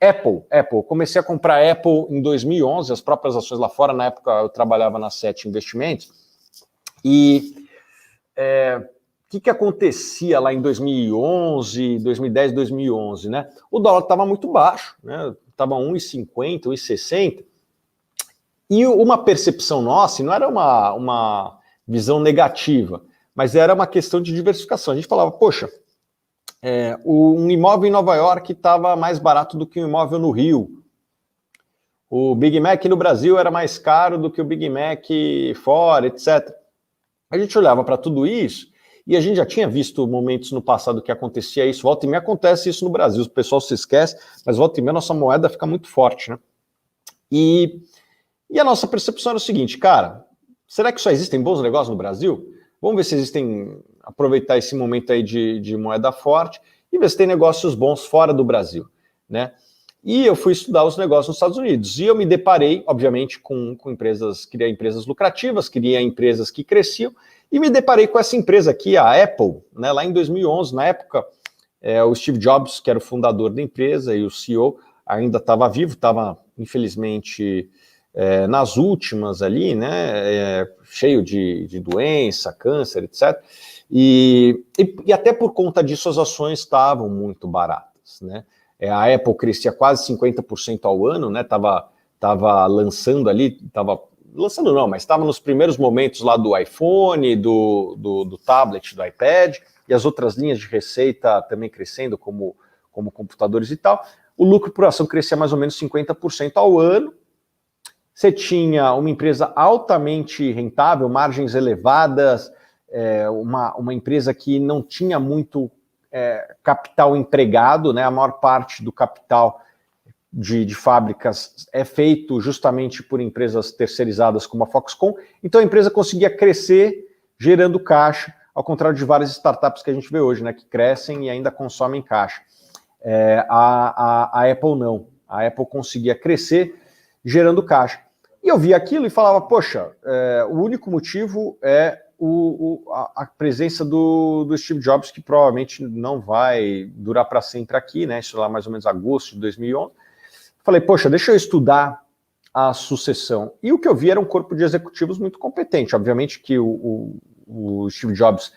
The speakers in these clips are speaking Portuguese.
Apple. Comecei a comprar Apple em 2011, as próprias ações lá fora. Na época eu trabalhava na Sete Investimentos. E o que acontecia lá em 2011, 2010, 2011, né? O dólar estava muito baixo, né? Estava 1,50, 1,60. E uma percepção nossa, e não era uma visão negativa, mas era uma questão de diversificação. A gente falava, poxa, um imóvel em Nova York estava mais barato do que um imóvel no Rio. O Big Mac no Brasil era mais caro do que o Big Mac fora, etc. A gente olhava para tudo isso e a gente já tinha visto momentos no passado que acontecia isso. Volta e meia acontece isso no Brasil, o pessoal se esquece, mas volta e meia nossa moeda fica muito forte, né? E a nossa percepção era o seguinte, cara, será que só existem bons negócios no Brasil? Vamos ver se existem, aproveitar esse momento aí de moeda forte e ver se tem negócios bons fora do Brasil, né? E eu fui estudar os negócios nos Estados Unidos e eu me deparei, obviamente, com empresas, queria empresas lucrativas, queria empresas que cresciam e me deparei com essa empresa aqui, a Apple, né? Lá em 2011, na época, o Steve Jobs, que era o fundador da empresa e o CEO, ainda estava vivo, estava, infelizmente, nas últimas ali, né, cheio de doença, câncer, etc. E até por conta disso as ações estavam muito baratas, né? A Apple crescia quase 50% ao ano, né? Tava lançando ali, lançando não, mas estava nos primeiros momentos lá do iPhone, do tablet, do iPad, e as outras linhas de receita também crescendo, como computadores e tal. O lucro por ação crescia mais ou menos 50% ao ano. Você tinha uma empresa altamente rentável, margens elevadas, uma empresa que não tinha muito capital empregado, né? A maior parte do capital de fábricas é feito justamente por empresas terceirizadas como a Foxconn. Então a empresa conseguia crescer gerando caixa, ao contrário de várias startups que a gente vê hoje, né? Que crescem e ainda consomem caixa. A Apple não. A Apple conseguia crescer gerando caixa. E eu via aquilo e falava, poxa, o único motivo é a presença do Steve Jobs, que provavelmente não vai durar para sempre aqui, né? Isso lá mais ou menos agosto de 2011. Falei, poxa, deixa eu estudar a sucessão. E o que eu vi era um corpo de executivos muito competente. Obviamente que o Steve Jobs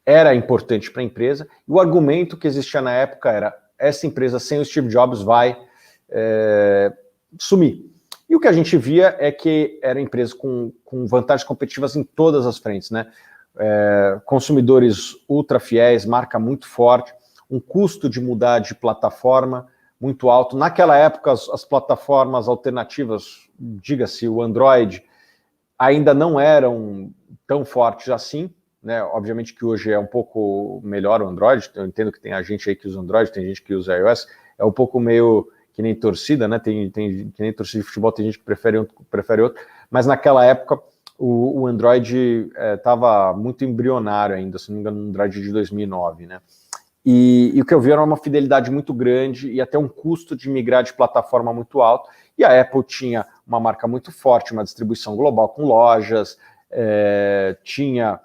era importante para a empresa, e o argumento que existia na época era, essa empresa sem o Steve Jobs vai sumir. E o que a gente via é que era empresa com vantagens competitivas em todas as frentes, né? Consumidores ultra fiéis, marca muito forte, um custo de mudar de plataforma muito alto. Naquela época, as plataformas alternativas, diga-se o Android, ainda não eram tão fortes assim, né? Obviamente que hoje é um pouco melhor o Android, eu entendo que tem a gente aí que usa Android, tem gente que usa iOS, é um pouco meio que nem torcida, né? Tem que nem torcida de futebol, tem gente que prefere outro, mas naquela época o Android estava muito embrionário ainda, se não me engano, no Android de 2009, né? E o que eu vi era uma fidelidade muito grande e até um custo de migrar de plataforma muito alto, e a Apple tinha uma marca muito forte, uma distribuição global com lojas, tinha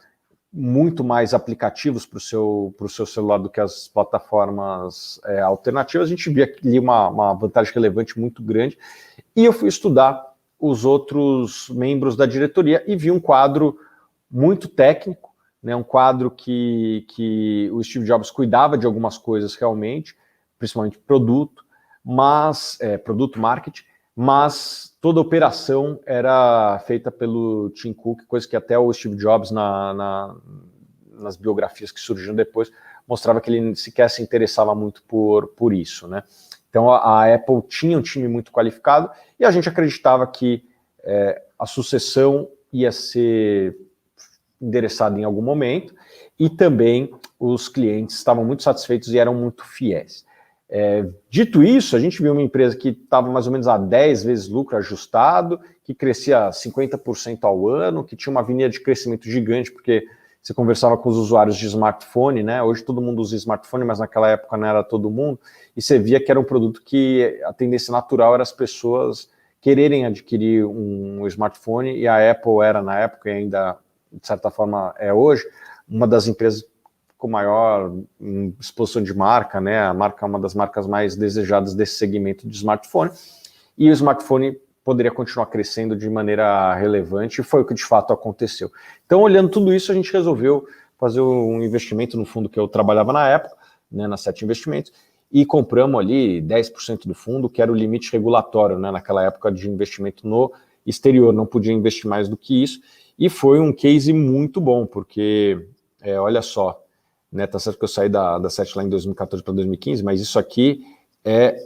muito mais aplicativos para o seu celular do que as plataformas alternativas. A gente via ali uma vantagem relevante muito grande. E eu fui estudar os outros membros da diretoria e vi um quadro muito técnico, né, um quadro que o Steve Jobs cuidava de algumas coisas realmente, principalmente produto, marketing, mas toda a operação era feita pelo Tim Cook, coisa que até o Steve Jobs, nas biografias que surgiram depois, mostrava que ele sequer se interessava muito por isso, né? Então a Apple tinha um time muito qualificado e a gente acreditava que a sucessão ia ser endereçada em algum momento e também os clientes estavam muito satisfeitos e eram muito fiéis. Dito isso, a gente viu uma empresa que estava mais ou menos a 10 vezes lucro ajustado, que crescia 50% ao ano, que tinha uma avenida de crescimento gigante, porque você conversava com os usuários de smartphone, né? Hoje todo mundo usa smartphone, mas naquela época não era todo mundo, e você via que era um produto que a tendência natural era as pessoas quererem adquirir um smartphone, e a Apple era na época, e ainda de certa forma é hoje, uma das empresas com maior exposição de marca, né? A marca é uma das marcas mais desejadas desse segmento de smartphone, e o smartphone poderia continuar crescendo de maneira relevante, e foi o que de fato aconteceu. Então, olhando tudo isso, a gente resolveu fazer um investimento no fundo que eu trabalhava na época, né, na 7 Investimentos, e compramos ali 10% do fundo, que era o limite regulatório, né, naquela época de investimento no exterior, não podia investir mais do que isso, e foi um case muito bom, porque, olha só, né, tá certo que eu saí da 7 lá em 2014 para 2015, mas isso aqui é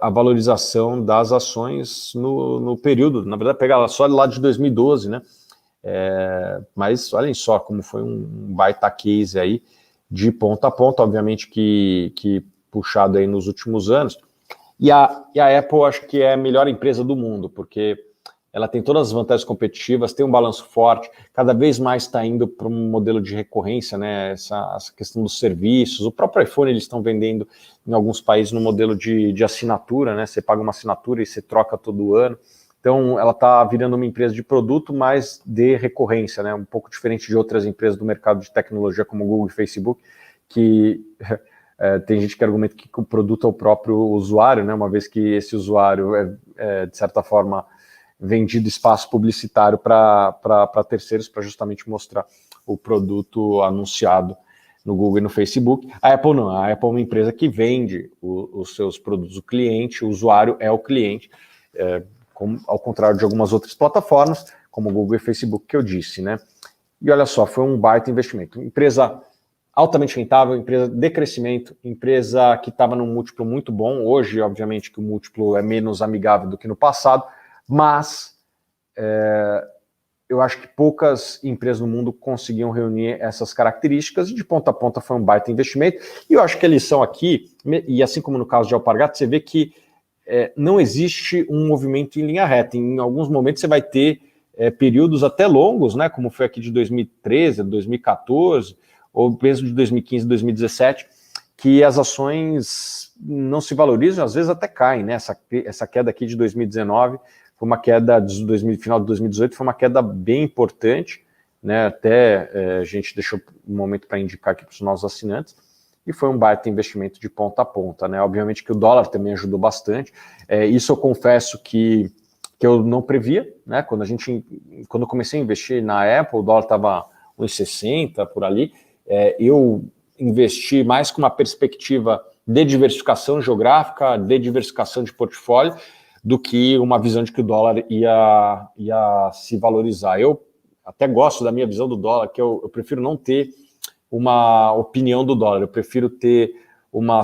a valorização das ações no período, na verdade, pegar só lá de 2012, né, mas olhem só como foi um baita case aí, de ponta a ponta, obviamente que puxado aí nos últimos anos, e a Apple acho que é a melhor empresa do mundo, porque ela tem todas as vantagens competitivas, tem um balanço forte, cada vez mais está indo para um modelo de recorrência, né? Essa questão dos serviços, o próprio iPhone eles estão vendendo em alguns países no modelo de assinatura, né? Você paga uma assinatura e você troca todo ano. Então, ela está virando uma empresa de produto, mas de recorrência, né? Um pouco diferente de outras empresas do mercado de tecnologia, como Google e Facebook, que tem gente que argumenta que o produto é o próprio usuário, né? Uma vez que esse usuário de certa forma, vendido espaço publicitário para terceiros, para justamente mostrar o produto anunciado no Google e no Facebook. A Apple não, a Apple é uma empresa que vende os seus produtos, o cliente, o usuário é o cliente, ao contrário de algumas outras plataformas, como o Google e Facebook que eu disse, né? E olha só, foi um baita investimento. Empresa altamente rentável, empresa de crescimento, empresa que estava num múltiplo muito bom. Hoje, obviamente, que o múltiplo é menos amigável do que no passado, mas eu acho que poucas empresas no mundo conseguiam reunir essas características, e de ponta a ponta foi um baita investimento. E eu acho que a lição aqui, e assim como no caso de Alpargatas, você vê que não existe um movimento em linha reta. Em alguns momentos você vai ter períodos até longos, né, como foi aqui de 2013, 2014, ou mesmo de 2015, 2017, que as ações não se valorizam, às vezes até caem, né? Essa queda aqui de 2019 foi uma queda, final de 2018, foi uma queda bem importante, né? Até a gente deixou um momento para indicar aqui para os nossos assinantes, e foi um baita investimento de ponta a ponta, né? Obviamente que o dólar também ajudou bastante, isso eu confesso que eu não previa, né? Quando eu comecei a investir na Apple, o dólar estava 1,60 por ali, eu investi mais com uma perspectiva de diversificação geográfica, de diversificação de portfólio, do que uma visão de que o dólar ia se valorizar. Eu até gosto da minha visão do dólar, que eu prefiro não ter uma opinião do dólar, eu prefiro ter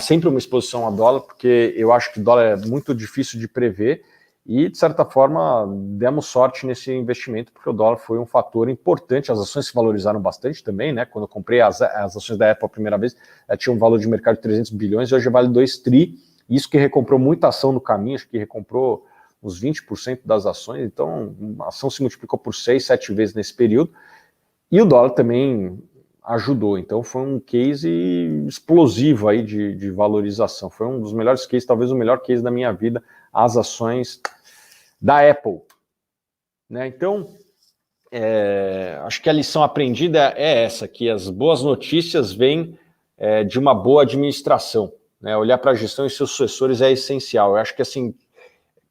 sempre uma exposição a dólar, porque eu acho que o dólar é muito difícil de prever, e, de certa forma, demos sorte nesse investimento, porque o dólar foi um fator importante. As ações se valorizaram bastante também, né? Quando eu comprei as ações da Apple a primeira vez, tinha um valor de mercado de 300 bilhões, e hoje vale 2 tri. Isso que recomprou muita ação no caminho, acho que recomprou uns 20% das ações, então a ação se multiplicou por 6, 7 vezes nesse período, e o dólar também ajudou. Então foi um case explosivo aí de valorização. Foi um dos melhores cases, talvez o melhor case da minha vida, as ações da Apple, né? Então, acho que a lição aprendida é essa, que as boas notícias vêm de uma boa administração, né? Olhar para a gestão e seus sucessores é essencial. Eu acho que, assim,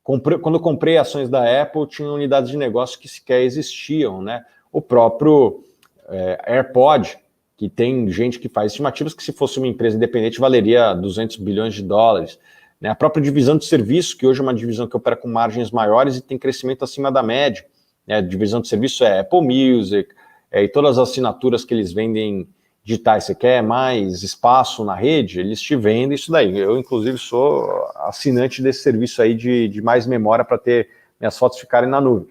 quando eu comprei ações da Apple, tinha unidades de negócio que sequer existiam, né? O próprio AirPod, que tem gente que faz estimativas que, se fosse uma empresa independente, valeria 200 bilhões de dólares. A própria divisão de serviços, que hoje é uma divisão que opera com margens maiores e tem crescimento acima da média. A divisão de serviços é Apple Music, e todas as assinaturas que eles vendem digitais. Você quer mais espaço na rede? Eles te vendem isso daí. Eu, inclusive, sou assinante desse serviço aí de mais memória para ter minhas fotos ficarem na nuvem.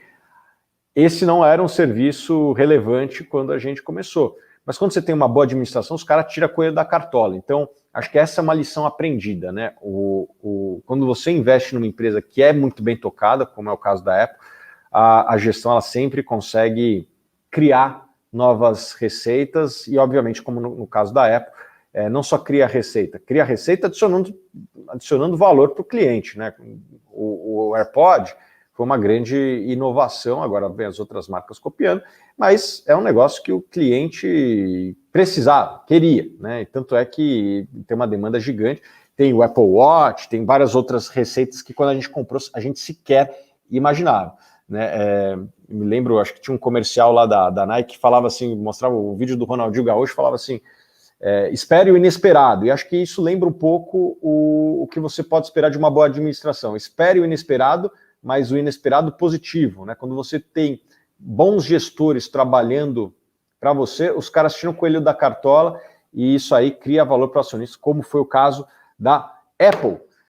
Esse não era um serviço relevante quando a gente começou. Mas quando você tem uma boa administração, os caras tiram a coelho da cartola. Então, acho que essa é uma lição aprendida, né? Quando você investe numa empresa que é muito bem tocada, como é o caso da Apple, a gestão ela sempre consegue criar novas receitas e, obviamente, como no caso da Apple, não só cria receita adicionando valor para o cliente, né? O AirPod, foi uma grande inovação, agora vem as outras marcas copiando, mas é um negócio que o cliente precisava, queria, né? E tanto é que tem uma demanda gigante, tem o Apple Watch, tem várias outras receitas que quando a gente comprou, a gente sequer imaginava, né? Me lembro, acho que tinha um comercial lá da Nike que falava assim, mostrava o vídeo do Ronaldinho Gaúcho, falava assim, espere o inesperado, e acho que isso lembra um pouco o que você pode esperar de uma boa administração. Espere o inesperado, mas o inesperado positivo, né? Quando você tem bons gestores trabalhando para você, os caras tiram o coelho da cartola e isso aí cria valor para o acionista, como foi o caso da Apple.